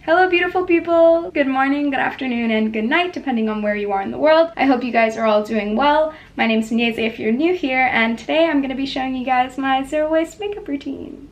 Hello beautiful people! Good morning, good afternoon, and good night depending on where you are in the world. I hope you guys are all doing well. My name is Agnese if you're new here, and today I'm going to be showing you guys my zero waste makeup routine.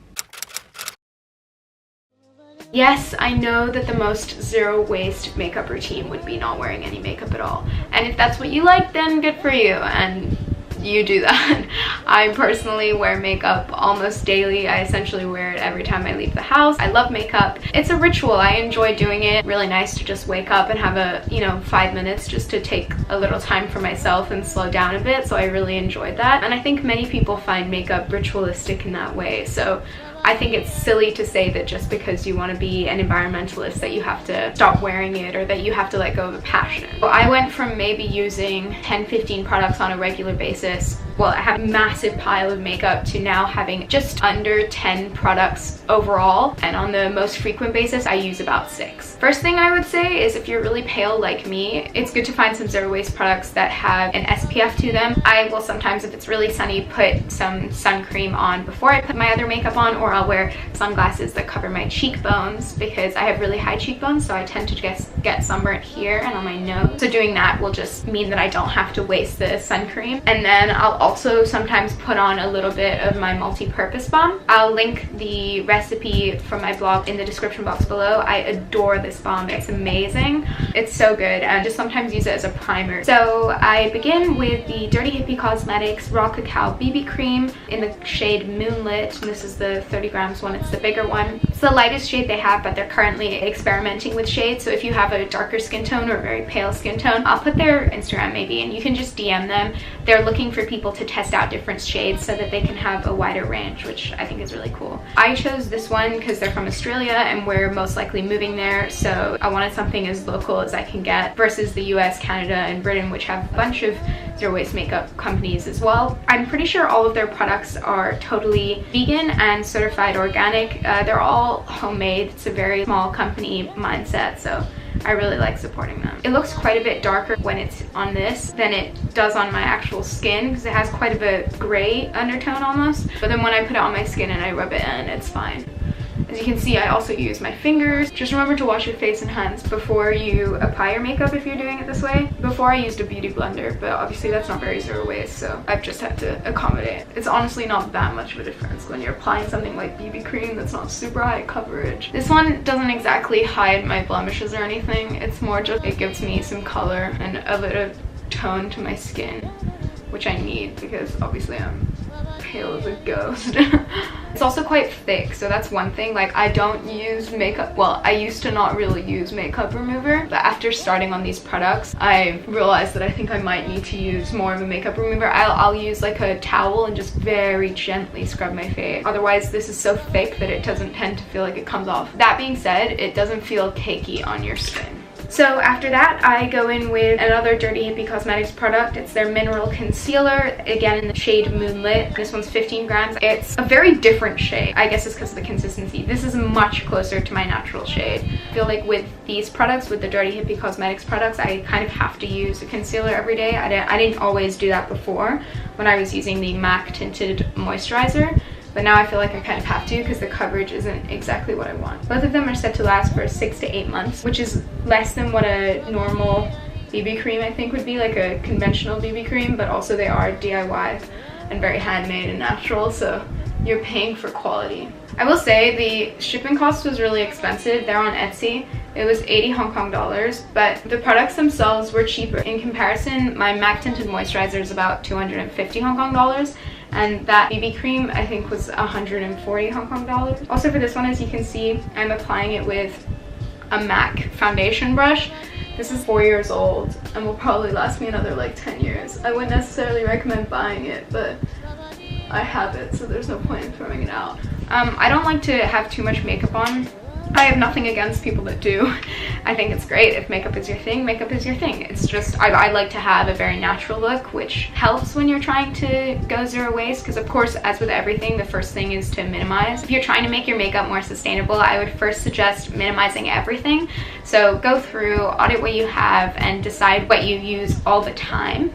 Yes, I know that the most zero waste makeup routine would be not wearing any makeup at all. And if that's what you like, then good for you, and you do that. I personally wear makeup almost daily. I essentially wear it every time I leave the house. I love makeup. It's a ritual. I enjoy doing it. Really nice to just wake up and have a, 5 minutes just to take a little time for myself and slow down a bit. So I really enjoyed that. And I think many people find makeup ritualistic in that way. So I think it's silly to say that just because you want to be an environmentalist that you have to stop wearing it or that you have to let go of a passion. So I went from maybe using 10-15 products on a regular basis. Well, I have a massive pile of makeup to now having just under 10 products overall, and on the most frequent basis I use about 6. First thing I would say is if you're really pale like me, it's good to find some zero waste products that have an SPF to them. I will sometimes, if it's really sunny, put some sun cream on before I put my other makeup on, or I'll wear sunglasses that cover my cheekbones because I have really high cheekbones, so I tend to get sunburnt here and on my nose. So doing that will just mean that I don't have to waste the sun cream. And then I'll also sometimes put on a little bit of my Multipurpose balm. I'll link the recipe from my blog in the description box below. I adore this balm. It's amazing. It's so good, and just sometimes use it as a primer. So I begin with the Dirty Hippie Cosmetics Raw Cacao BB Cream in the shade Moonlit, and this is the 30 grams one. It's the bigger one. It's the lightest shade they have, but they're currently experimenting with shades. So if you have a darker skin tone or a very pale skin tone, I'll put their Instagram maybe, and you can just DM them. They're looking for people to test out different shades so that they can have a wider range, which I think is really cool. I chose this one because they're from Australia and we're most likely moving there, so I wanted something as local as I can get versus the US, Canada, and Britain, which have a bunch of zero waste makeup companies as well. I'm pretty sure all of their products are totally vegan and certified organic. They're all homemade. It's a very small company mindset, so I really like supporting them. It looks quite a bit darker when it's on this than it does on my actual skin because it has quite a gray undertone almost. But then when I put it on my skin and I rub it in, it's fine. As you can see, I also use my fingers. Just remember to wash your face and hands before you apply your makeup if you're doing it this way. Before I used a beauty blender, but obviously that's not very zero waste, so I've just had to accommodate. It's honestly not that much of a difference when you're applying something like BB cream that's not super high coverage. This one doesn't exactly hide my blemishes or anything. It's more just, it gives me some color and a bit of tone to my skin, which I need because obviously I'm pale as a ghost. It's also quite thick, so that's one thing. Like, I don't use makeup, well, I used to not really use makeup remover, but after starting on these products I realized that I think I might need to use more of a makeup remover. I'll use like a towel and just very gently scrub my face. Otherwise this is so thick that it doesn't tend to feel like it comes off. That being said, it doesn't feel cakey on your skin. So after that, I go in with another Dirty Hippie Cosmetics product. It's their Mineral Concealer, again in the shade Moonlit. This one's 15 grams. It's a very different shade. I guess it's because of the consistency. This is much closer to my natural shade. I feel like with these products, with the Dirty Hippie Cosmetics products, I kind of have to use a concealer every day. I didn't always do that before when I was using the MAC Tinted Moisturizer. But now I feel like I kind of have to because the coverage isn't exactly what I want. Both of them are set to last for 6 to 8 months, which is less than what a normal BB cream I think would be, like a conventional BB cream, but also they are DIY and very handmade and natural, so you're paying for quality. I will say the shipping cost was really expensive. They're on Etsy. It was 80 Hong Kong dollars, but the products themselves were cheaper. In comparison, my MAC Tinted Moisturizer is about 250 Hong Kong dollars. And that BB cream I think was 140 Hong Kong dollars. Also for this one, as you can see, I'm applying it with a MAC foundation brush. This is 4 years old and will probably last me another like 10 years. I wouldn't necessarily recommend buying it, but I have it, so there's no point in throwing it out. I don't like to have too much makeup on. I have nothing against people that do. I think it's great. If makeup is your thing, makeup is your thing. It's just, I like to have a very natural look, which helps when you're trying to go zero waste, because of course, as with everything, the first thing is to minimize. If you're trying to make your makeup more sustainable, I would first suggest minimizing everything. So go through, audit what you have, and decide what you use all the time.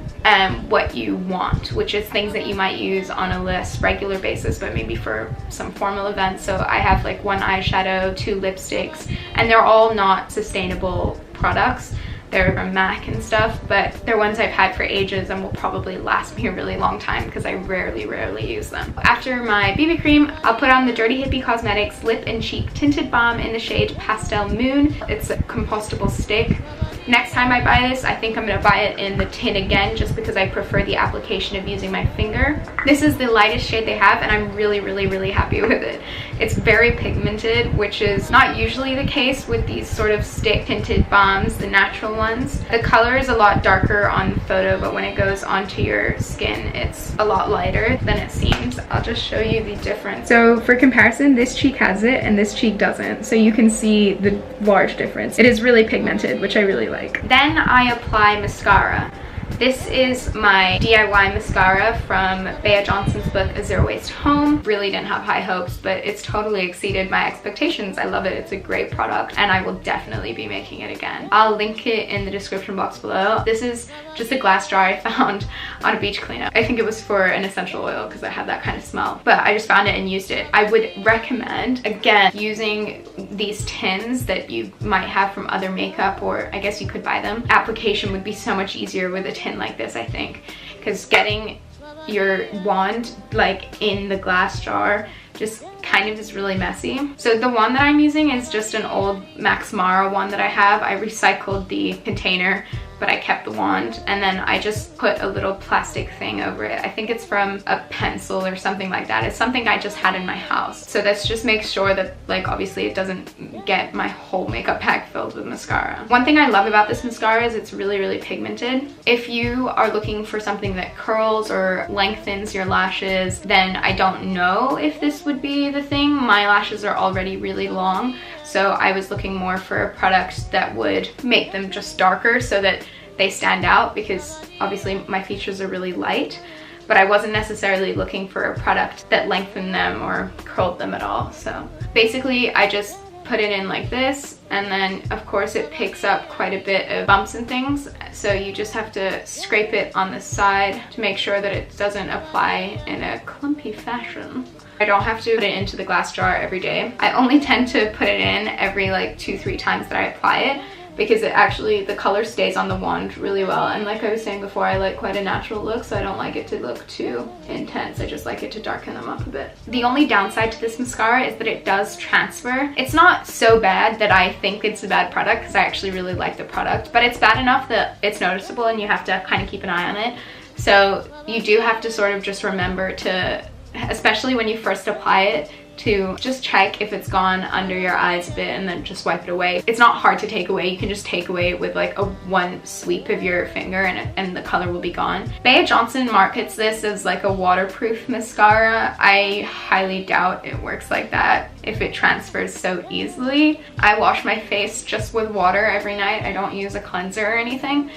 what you want, which is things that you might use on a less regular basis, but maybe for some formal events. So I have like 1 eyeshadow, 2 lipsticks, and they're all not sustainable products. They're from MAC and stuff, but they're ones I've had for ages and will probably last me a really long time because I rarely use them. After my BB cream, I'll put on the Dirty Hippie Cosmetics Lip and Cheek Tinted Balm in the shade Pastel Moon. It's a compostable stick. Next time I buy this, I think I'm gonna buy it in the tin again, just because I prefer the application of using my finger. This is the lightest shade they have, and I'm really happy with it. It's very pigmented, which is not usually the case with these sort of stick tinted balms, the natural ones. The color is a lot darker on the photo, but when it goes onto your skin, it's a lot lighter than it seems. I'll just show you the difference. So for comparison, this cheek has it and this cheek doesn't. So you can see the large difference. It is really pigmented, which I really like. Then I apply mascara. This is my DIY mascara from Bea Johnson's book, A Zero Waste Home. Really didn't have high hopes, but it's totally exceeded my expectations. I love it. It's a great product, and I will definitely be making it again. I'll link it in the description box below. This is just a glass jar I found on a beach cleanup. I think it was for an essential oil because I had that kind of smell, but I just found it and used it. I would recommend, again, using these tins that you might have from other makeup, or I guess you could buy them. Application would be so much easier with a tin like this, I think, because getting your wand like in the glass jar just kind of is really messy. So the one that I'm using is just an old Max Mara one that I have. I recycled the container, but I kept the wand, and then I just put a little plastic thing over it. I think it's from a pencil or something like that. It's something I just had in my house. So this just makes sure that, like, obviously it doesn't get my whole makeup bag filled with mascara. One thing I love about this mascara is it's really pigmented. If you are looking for something that curls or lengthens your lashes, then I don't know if this would be the thing. My lashes are already really long, so I was looking more for a product that would make them just darker so that they stand out, because obviously my features are really light, but I wasn't necessarily looking for a product that lengthened them or curled them at all. So basically I just put it in like this, and then of course it picks up quite a bit of bumps and things, so you just have to scrape it on the side to make sure that it doesn't apply in a clumpy fashion. I don't have to put it into the glass jar every day. I only tend to put it in every like 2-3 times that I apply it, because it actually, the color stays on the wand really well. And like I was saying before, I like quite a natural look, so I don't like it to look too intense. I just like it to darken them up a bit. The only downside to this mascara is that it does transfer. It's not so bad that I think it's a bad product, because I actually really like the product, but it's bad enough that it's noticeable and you have to kind of keep an eye on it. So you do have to sort of just remember to, especially when you first apply it, to just check if it's gone under your eyes a bit and then just wipe it away. It's not hard to take away. You can just take away with like a one sweep of your finger, and the color will be gone. Bea Johnson markets this as like a waterproof mascara. I highly doubt it works like that if it transfers so easily. I wash my face just with water every night. I don't use a cleanser or anything,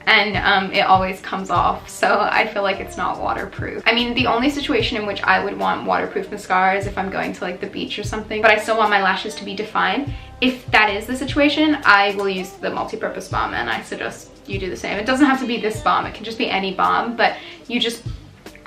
and it always comes off, so I feel like it's not waterproof. I mean, the only situation in which I would want waterproof mascara is if I'm going to like the beach or something, but I still want my lashes to be defined. If that is the situation, I will use the Multipurpose balm, and I suggest you do the same. It doesn't have to be this balm, it can just be any balm, but you just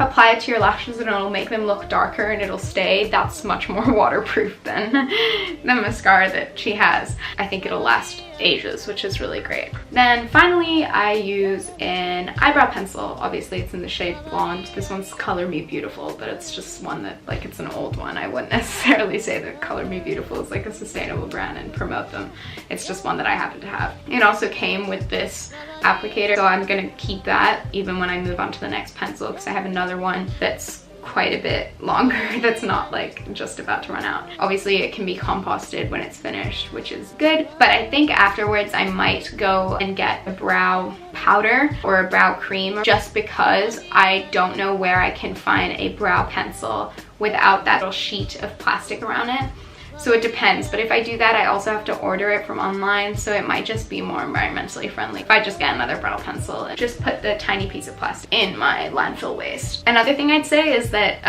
apply it to your lashes and it'll make them look darker and it'll stay. That's much more waterproof than the mascara that she has. I think it'll last ages, which is really great. Then finally I use an eyebrow pencil. Obviously it's in the shade Blonde. This one's Color Me Beautiful, but it's just one that, like, it's an old one. I wouldn't necessarily say that Color Me Beautiful is like a sustainable brand and promote them. It's just one that I happen to have. It also came with this applicator, so I'm gonna keep that even when I move on to the next pencil, because I have another one that's quite a bit longer that's not like just about to run out. Obviously it can be composted when it's finished, which is good, but I think afterwards I might go and get a brow powder or a brow cream, just because I don't know where I can find a brow pencil without that little sheet of plastic around it. So it depends, but if I do that, I also have to order it from online, so it might just be more environmentally friendly if I just get another brow pencil and just put the tiny piece of plastic in my landfill waste. Another thing I'd say is that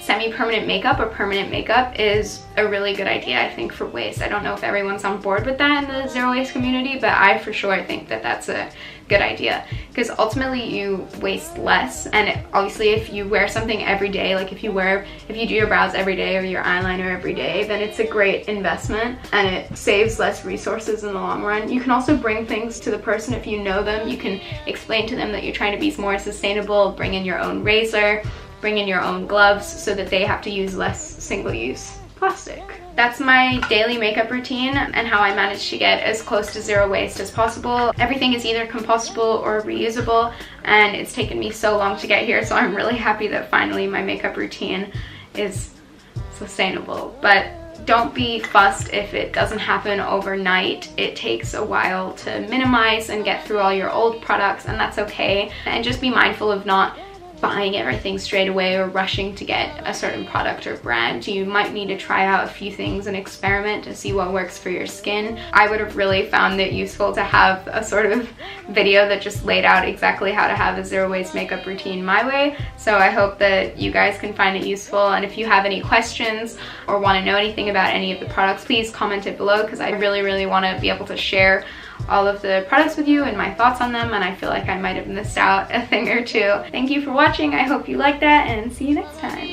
semi-permanent makeup or permanent makeup is a really good idea, I think, for waste. I don't know if everyone's on board with that in the zero waste community, but I for sure think that that's a good idea, because ultimately you waste less. And obviously if you wear something every day, like if you do your brows every day or your eyeliner every day, then it's a great investment and it saves less resources in the long run. You can also bring things to the person if you know them. You can explain to them that you're trying to be more sustainable, bring in your own razor, bring in your own gloves so that they have to use less single-use plastic. That's my daily makeup routine and how I manage to get as close to zero waste as possible. Everything is either compostable or reusable, and it's taken me so long to get here, so I'm really happy that finally my makeup routine is sustainable. But don't be fussed if it doesn't happen overnight. It takes a while to minimize and get through all your old products, and that's okay. And just be mindful of not buying everything straight away or rushing to get a certain product or brand. You might need to try out a few things and experiment to see what works for your skin. I would have really found it useful to have a sort of video that just laid out exactly how to have a zero waste makeup routine my way. So I hope that you guys can find it useful, and if you have any questions or want to know anything about any of the products, please comment it below, because I really want to be able to share all of the products with you and my thoughts on them, and I feel like I might have missed out a thing or two. Thank you for watching. I hope you liked that, and see you next time.